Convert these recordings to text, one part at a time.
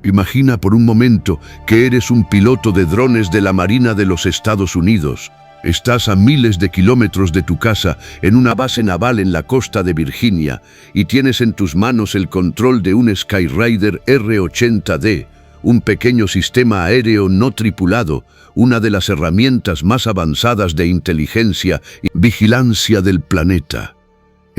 Imagina por un momento que eres un piloto de drones de la Marina de los Estados Unidos. Estás a miles de kilómetros de tu casa en una base naval en la costa de Virginia y tienes en tus manos el control de un Skyrider R-80D, un pequeño sistema aéreo no tripulado, una de las herramientas más avanzadas de inteligencia y vigilancia del planeta.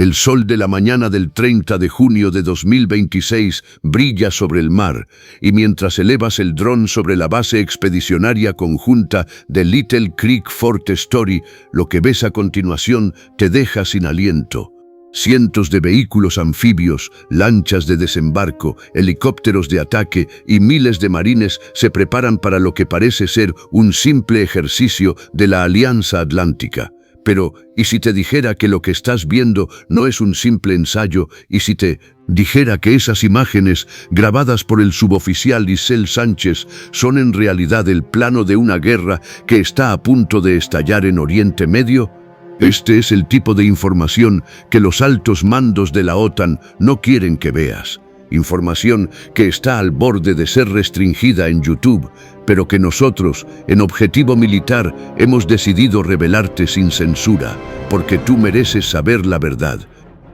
El sol de la mañana del 30 de junio de 2026 brilla sobre el mar, y mientras elevas el dron sobre la base expedicionaria conjunta de Little Creek Fort Story, lo que ves a continuación te deja sin aliento. Cientos de vehículos anfibios, lanchas de desembarco, helicópteros de ataque y miles de marines se preparan para lo que parece ser un simple ejercicio de la Alianza Atlántica. Pero, ¿y si te dijera que lo que estás viendo no es un simple ensayo? ¿Y si te dijera que esas imágenes, grabadas por el suboficial Isel Sánchez, son en realidad el plano de una guerra que está a punto de estallar en Oriente Medio? Este es el tipo de información que los altos mandos de la OTAN no quieren que veas. Información que está al borde de ser restringida en YouTube, pero que nosotros, en Objetivo Militar, hemos decidido revelarte sin censura, porque tú mereces saber la verdad.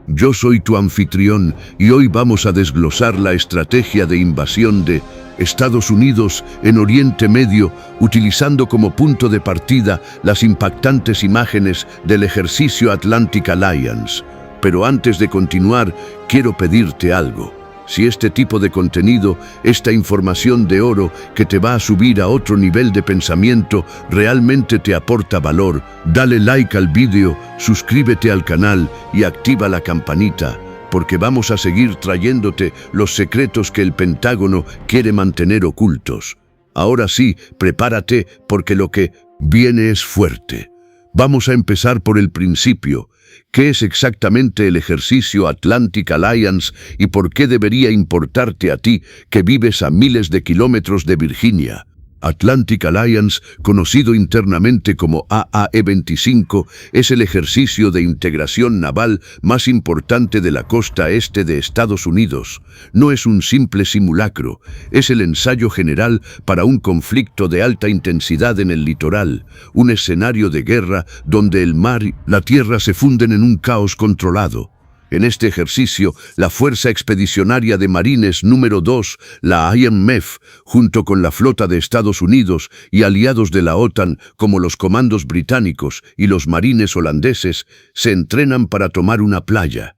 Yo soy tu anfitrión y hoy vamos a desglosar la estrategia de invasión de Estados Unidos en Oriente Medio, utilizando como punto de partida las impactantes imágenes del ejercicio Atlantic Alliance. Pero antes de continuar, quiero pedirte algo. Si este tipo de contenido, esta información de oro que te va a subir a otro nivel de pensamiento, realmente te aporta valor, dale like al vídeo, suscríbete al canal y activa la campanita, porque vamos a seguir trayéndote los secretos que el Pentágono quiere mantener ocultos. Ahora sí, prepárate, porque lo que viene es fuerte. Vamos a empezar por el principio. ¿Qué es exactamente el ejercicio Atlantic Alliance y por qué debería importarte a ti que vives a miles de kilómetros de Virginia? Atlantic Alliance, conocido internamente como AAE-25, es el ejercicio de integración naval más importante de la costa este de Estados Unidos. No es un simple simulacro, es el ensayo general para un conflicto de alta intensidad en el litoral, un escenario de guerra donde el mar y la tierra se funden en un caos controlado. En este ejercicio, la Fuerza Expedicionaria de Marines número 2, la IMF, junto con la flota de Estados Unidos y aliados de la OTAN como los comandos británicos y los marines holandeses, se entrenan para tomar una playa.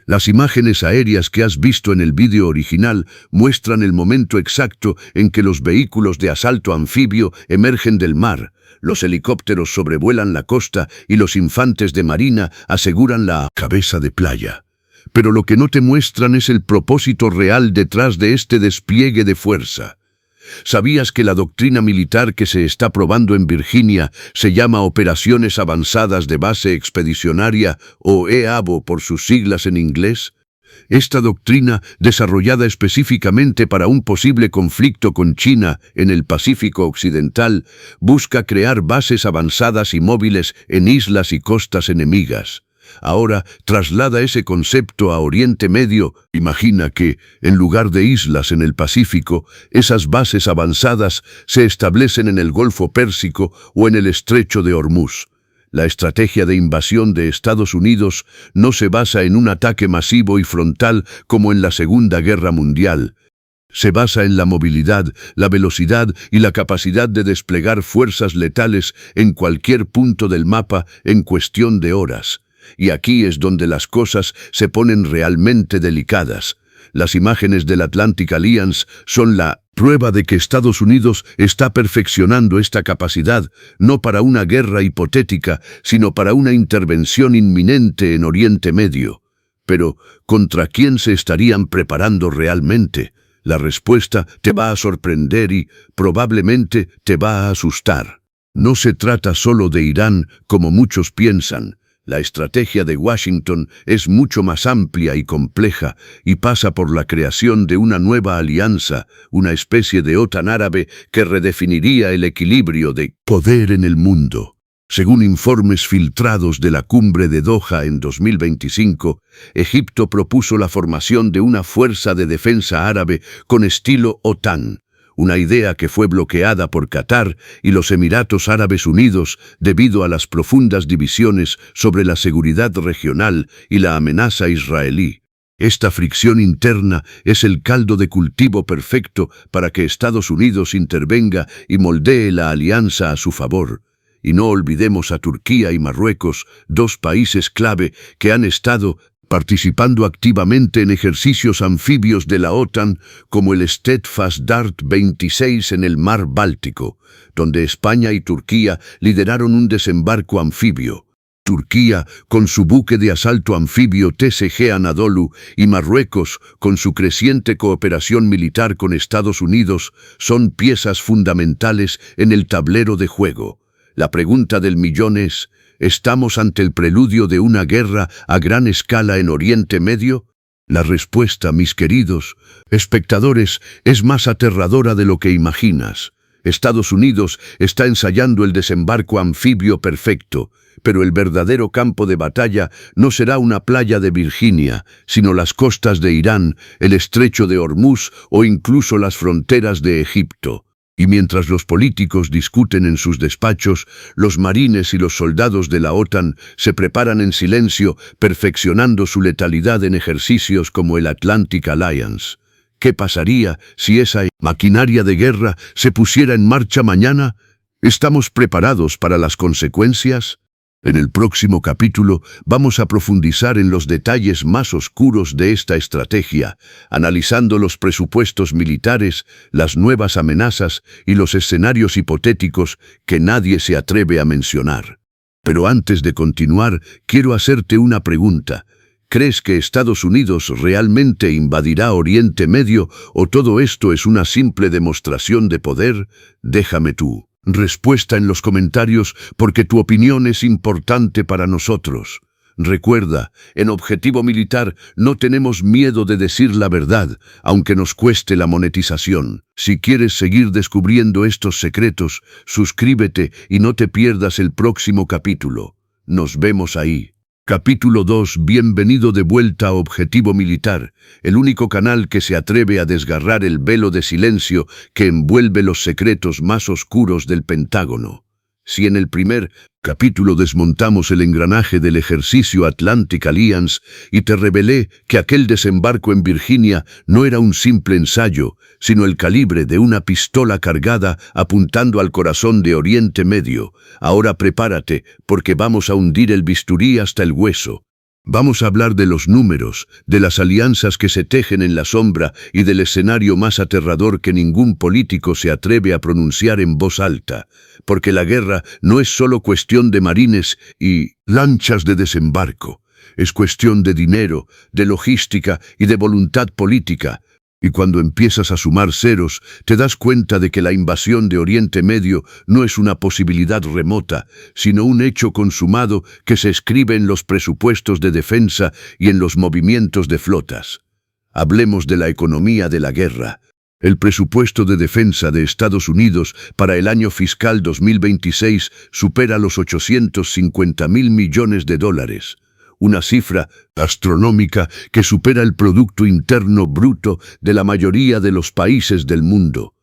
Las imágenes aéreas que has visto en el vídeo original muestran el momento exacto en que los vehículos de asalto anfibio emergen del mar. Los helicópteros sobrevuelan la costa y los infantes de marina aseguran la cabeza de playa. Pero lo que no te muestran es el propósito real detrás de este despliegue de fuerza. ¿Sabías que la doctrina militar que se está probando en Virginia se llama Operaciones Avanzadas de Base Expedicionaria, o EABO por sus siglas en inglés? Esta doctrina, desarrollada específicamente para un posible conflicto con China en el Pacífico Occidental, busca crear bases avanzadas y móviles en islas y costas enemigas. Ahora traslada ese concepto a Oriente Medio. Imagina que, en lugar de islas en el Pacífico, esas bases avanzadas se establecen en el Golfo Pérsico o en el Estrecho de Hormuz. La estrategia de invasión de Estados Unidos no se basa en un ataque masivo y frontal como en la Segunda Guerra Mundial. Se basa en la movilidad, la velocidad y la capacidad de desplegar fuerzas letales en cualquier punto del mapa en cuestión de horas. Y aquí es donde las cosas se ponen realmente delicadas. Las imágenes del Atlantic Alliance son la prueba de que Estados Unidos está perfeccionando esta capacidad, no para una guerra hipotética, sino para una intervención inminente en Oriente Medio. Pero, ¿contra quién se estarían preparando realmente? La respuesta te va a sorprender y, probablemente, te va a asustar. No se trata solo de Irán, como muchos piensan. La estrategia de Washington es mucho más amplia y compleja y pasa por la creación de una nueva alianza, una especie de OTAN árabe que redefiniría el equilibrio de poder en el mundo. Según informes filtrados de la cumbre de Doha en 2025, Egipto propuso la formación de una fuerza de defensa árabe con estilo OTAN, una idea que fue bloqueada por Qatar y los Emiratos Árabes Unidos debido a las profundas divisiones sobre la seguridad regional y la amenaza israelí. Esta fricción interna es el caldo de cultivo perfecto para que Estados Unidos intervenga y moldee la alianza a su favor. Y no olvidemos a Turquía y Marruecos, dos países clave que han estado participando activamente en ejercicios anfibios de la OTAN como el Steadfast Dart 26 en el Mar Báltico, donde España y Turquía lideraron un desembarco anfibio. Turquía con su buque de asalto anfibio TSG Anadolu y Marruecos con su creciente cooperación militar con Estados Unidos son piezas fundamentales en el tablero de juego. La pregunta del millón es, ¿estamos ante el preludio de una guerra a gran escala en Oriente Medio? La respuesta, mis queridos espectadores, es más aterradora de lo que imaginas. Estados Unidos está ensayando el desembarco anfibio perfecto, pero el verdadero campo de batalla no será una playa de Virginia, sino las costas de Irán, el estrecho de Hormuz o incluso las fronteras de Egipto. Y mientras los políticos discuten en sus despachos, los marines y los soldados de la OTAN se preparan en silencio, perfeccionando su letalidad en ejercicios como el Atlantic Alliance. ¿Qué pasaría si esa maquinaria de guerra se pusiera en marcha mañana? ¿Estamos preparados para las consecuencias? En el próximo capítulo vamos a profundizar en los detalles más oscuros de esta estrategia, analizando los presupuestos militares, las nuevas amenazas y los escenarios hipotéticos que nadie se atreve a mencionar. Pero antes de continuar, quiero hacerte una pregunta. ¿Crees que Estados Unidos realmente invadirá Oriente Medio o todo esto es una simple demostración de poder? Déjame tu respuesta en los comentarios porque tu opinión es importante para nosotros. Recuerda, en Objetivo Militar no tenemos miedo de decir la verdad, aunque nos cueste la monetización. Si quieres seguir descubriendo estos secretos, suscríbete y no te pierdas el próximo capítulo. Nos vemos ahí. Capítulo 2. Bienvenido de vuelta a Objetivo Militar, el único canal que se atreve a desgarrar el velo de silencio que envuelve los secretos más oscuros del Pentágono. Si en el primer capítulo desmontamos el engranaje del ejercicio Atlantic Alliance y te revelé que aquel desembarco en Virginia no era un simple ensayo, sino el calibre de una pistola cargada apuntando al corazón de Oriente Medio, ahora prepárate porque vamos a hundir el bisturí hasta el hueso. Vamos a hablar de los números, de las alianzas que se tejen en la sombra y del escenario más aterrador que ningún político se atreve a pronunciar en voz alta, porque la guerra no es solo cuestión de marines y lanchas de desembarco, es cuestión de dinero, de logística y de voluntad política. Y cuando empiezas a sumar ceros, te das cuenta de que la invasión de Oriente Medio no es una posibilidad remota, sino un hecho consumado que se escribe en los presupuestos de defensa y en los movimientos de flotas. Hablemos de la economía de la guerra. El presupuesto de defensa de Estados Unidos para el año fiscal 2026 supera los 850.000 millones de dólares. Una cifra astronómica que supera el Producto Interno Bruto de la mayoría de los países del mundo.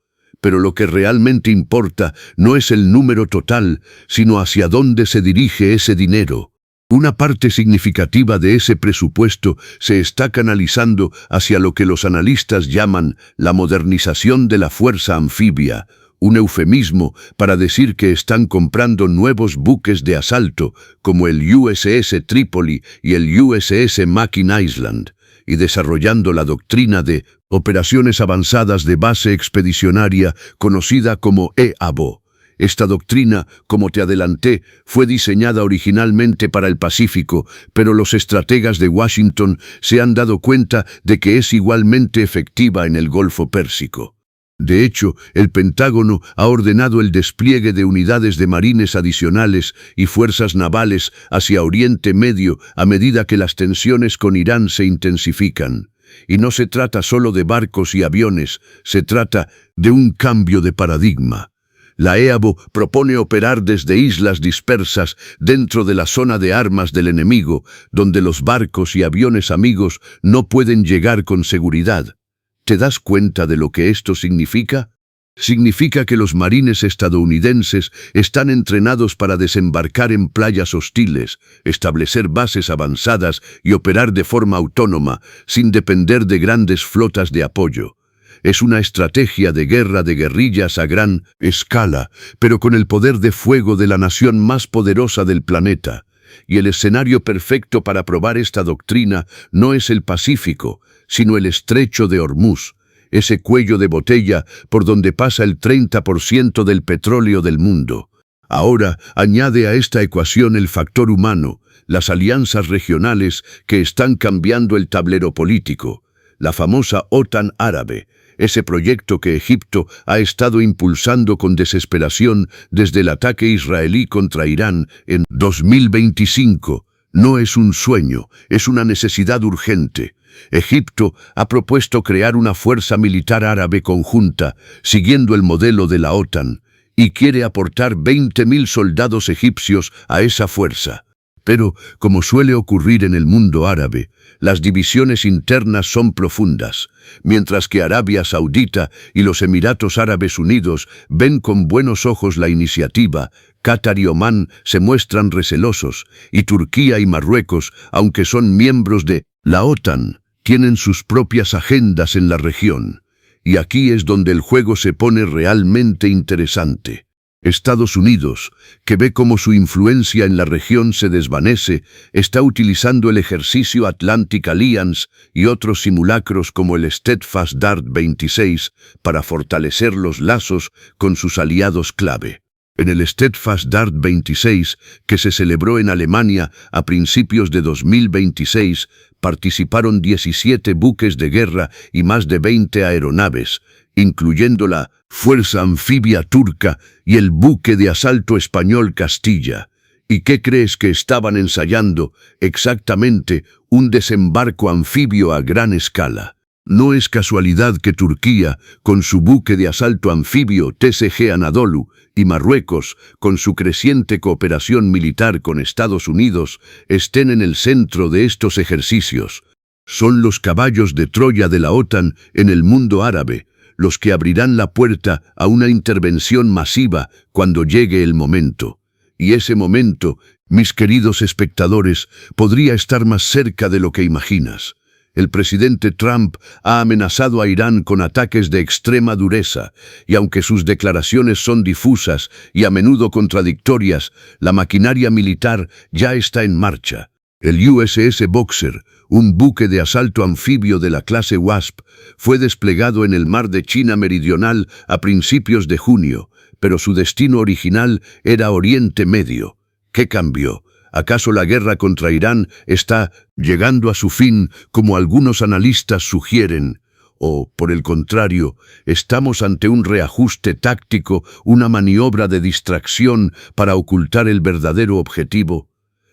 Pero lo que realmente importa no es el número total, sino hacia dónde se dirige ese dinero. Una parte significativa de ese presupuesto se está canalizando hacia lo que los analistas llaman la modernización de la fuerza anfibia, un eufemismo para decir que están comprando nuevos buques de asalto como el USS Tripoli y el USS Makin Island, y desarrollando la doctrina de operaciones avanzadas de base expedicionaria conocida como EABO. Esta doctrina, como te adelanté, fue diseñada originalmente para el Pacífico, pero los estrategas de Washington se han dado cuenta de que es igualmente efectiva en el Golfo Pérsico. De hecho, el Pentágono ha ordenado el despliegue de unidades de marines adicionales y fuerzas navales hacia Oriente Medio a medida que las tensiones con Irán se intensifican. Y no se trata solo de barcos y aviones, se trata de un cambio de paradigma. La EABO propone operar desde islas dispersas dentro de la zona de armas del enemigo, donde los barcos y aviones amigos no pueden llegar con seguridad. ¿Te das cuenta de lo que esto significa? Significa que los marines estadounidenses están entrenados para desembarcar en playas hostiles, establecer bases avanzadas y operar de forma autónoma, sin depender de grandes flotas de apoyo. Es una estrategia de guerra de guerrillas a gran escala, pero con el poder de fuego de la nación más poderosa del planeta. Y el escenario perfecto para probar esta doctrina no es el Pacífico, sino el Estrecho de Hormuz, ese cuello de botella por donde pasa el 30% del petróleo del mundo. Ahora añade a esta ecuación el factor humano, las alianzas regionales que están cambiando el tablero político, la famosa OTAN árabe, ese proyecto que Egipto ha estado impulsando con desesperación desde el ataque israelí contra Irán en 2025. No es un sueño, es una necesidad urgente. Egipto ha propuesto crear una fuerza militar árabe conjunta, siguiendo el modelo de la OTAN, y quiere aportar 20.000 soldados egipcios a esa fuerza. Pero, como suele ocurrir en el mundo árabe, las divisiones internas son profundas, mientras que Arabia Saudita y los Emiratos Árabes Unidos ven con buenos ojos la iniciativa. Qatar y Omán se muestran recelosos, y Turquía y Marruecos, aunque son miembros de la OTAN, tienen sus propias agendas en la región. Y aquí es donde el juego se pone realmente interesante. Estados Unidos, que ve cómo su influencia en la región se desvanece, está utilizando el ejercicio Atlantic Alliance y otros simulacros como el Steadfast Dart 26 para fortalecer los lazos con sus aliados clave. En el Steadfast Dart 26, que se celebró en Alemania a principios de 2026, participaron 17 buques de guerra y más de 20 aeronaves, incluyendo la Fuerza Anfibia Turca y el buque de asalto español Castilla. ¿Y qué crees que estaban ensayando? Exactamente, un desembarco anfibio a gran escala. No es casualidad que Turquía, con su buque de asalto anfibio TSG Anadolu, y Marruecos, con su creciente cooperación militar con Estados Unidos, estén en el centro de estos ejercicios. Son los caballos de Troya de la OTAN en el mundo árabe, los que abrirán la puerta a una intervención masiva cuando llegue el momento. Y ese momento, mis queridos espectadores, podría estar más cerca de lo que imaginas. El presidente Trump ha amenazado a Irán con ataques de extrema dureza, y aunque sus declaraciones son difusas y a menudo contradictorias, la maquinaria militar ya está en marcha. El USS Boxer, un buque de asalto anfibio de la clase Wasp, fue desplegado en el mar de China Meridional a principios de junio, pero su destino original era Oriente Medio. ¿Qué cambió? ¿Acaso la guerra contra Irán está llegando a su fin, como algunos analistas sugieren? ¿O, por el contrario, estamos ante un reajuste táctico, una maniobra de distracción para ocultar el verdadero objetivo?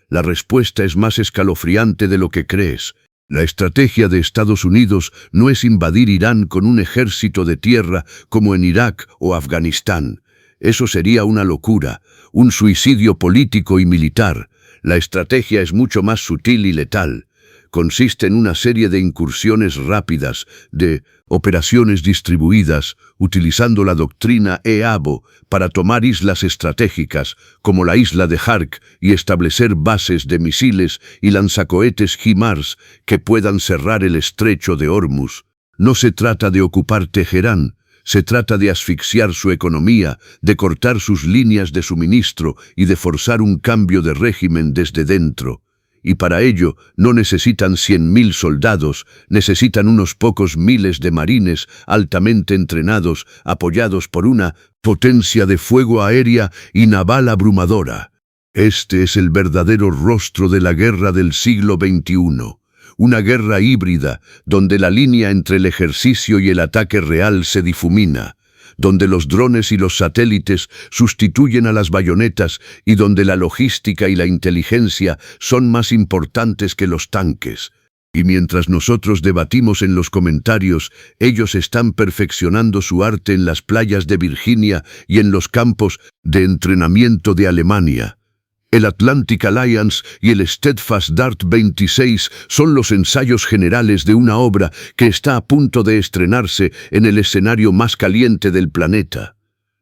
La respuesta es más escalofriante de lo que crees. La estrategia de Estados Unidos no es invadir Irán con un ejército de tierra como en Irak o Afganistán. Eso sería una locura, un suicidio político y militar. La estrategia es mucho más sutil y letal. Consiste en una serie de incursiones rápidas, de operaciones distribuidas, utilizando la doctrina EABO para tomar islas estratégicas, como la isla de Hark, y establecer bases de misiles y lanzacohetes HIMARS que puedan cerrar el estrecho de Hormuz. No se trata de ocupar Teherán, se trata de asfixiar su economía, de cortar sus líneas de suministro y de forzar un cambio de régimen desde dentro. Y para ello no necesitan 100.000 soldados, necesitan unos pocos miles de marines altamente entrenados, apoyados por una potencia de fuego aérea y naval abrumadora. Este es el verdadero rostro de la guerra del siglo XXI. Una guerra híbrida, donde la línea entre el ejercicio y el ataque real se difumina, donde los drones y los satélites sustituyen a las bayonetas y donde la logística y la inteligencia son más importantes que los tanques. Y mientras nosotros debatimos en los comentarios, ellos están perfeccionando su arte en las playas de Virginia y en los campos de entrenamiento de Alemania. El Atlantic Alliance y el Steadfast Dart 26 son los ensayos generales de una obra que está a punto de estrenarse en el escenario más caliente del planeta.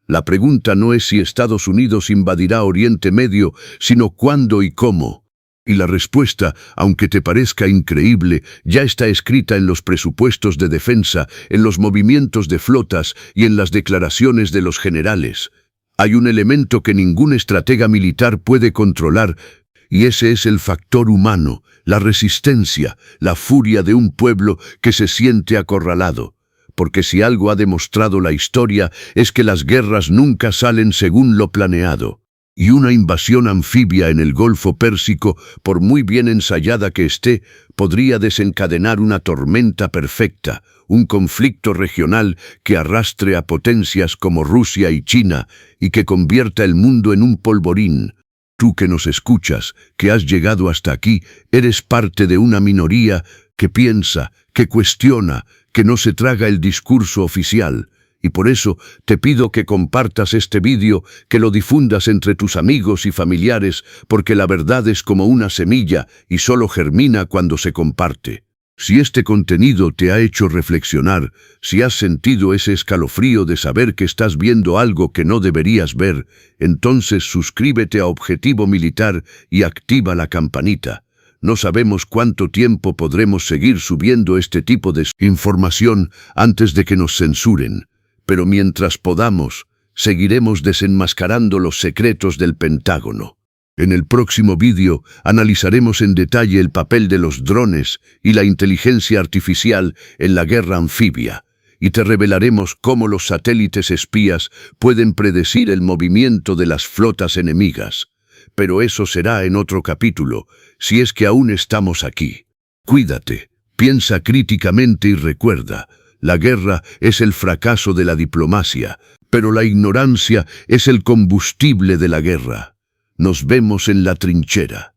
La pregunta no es si Estados Unidos invadirá Oriente Medio, sino cuándo y cómo. Y la respuesta, aunque te parezca increíble, ya está escrita en los presupuestos de defensa, en los movimientos de flotas y en las declaraciones de los generales. Hay un elemento que ningún estratega militar puede controlar, y ese es el factor humano, la resistencia, la furia de un pueblo que se siente acorralado. Porque si algo ha demostrado la historia es que las guerras nunca salen según lo planeado. Y una invasión anfibia en el Golfo Pérsico, por muy bien ensayada que esté, podría desencadenar una tormenta perfecta, un conflicto regional que arrastre a potencias como Rusia y China y que convierta el mundo en un polvorín. Tú que nos escuchas, que has llegado hasta aquí, eres parte de una minoría que piensa, que cuestiona, que no se traga el discurso oficial. Y por eso te pido que compartas este vídeo, que lo difundas entre tus amigos y familiares, porque la verdad es como una semilla y solo germina cuando se comparte. Si este contenido te ha hecho reflexionar, si has sentido ese escalofrío de saber que estás viendo algo que no deberías ver, entonces suscríbete a Objetivo Militar y activa la campanita. No sabemos cuánto tiempo podremos seguir subiendo este tipo de información antes de que nos censuren. Pero mientras podamos, seguiremos desenmascarando los secretos del Pentágono. En el próximo vídeo analizaremos en detalle el papel de los drones y la inteligencia artificial en la guerra anfibia, y te revelaremos cómo los satélites espías pueden predecir el movimiento de las flotas enemigas. Pero eso será en otro capítulo, si es que aún estamos aquí. Cuídate, piensa críticamente y recuerda: la guerra es el fracaso de la diplomacia, pero la ignorancia es el combustible de la guerra. Nos vemos en la trinchera.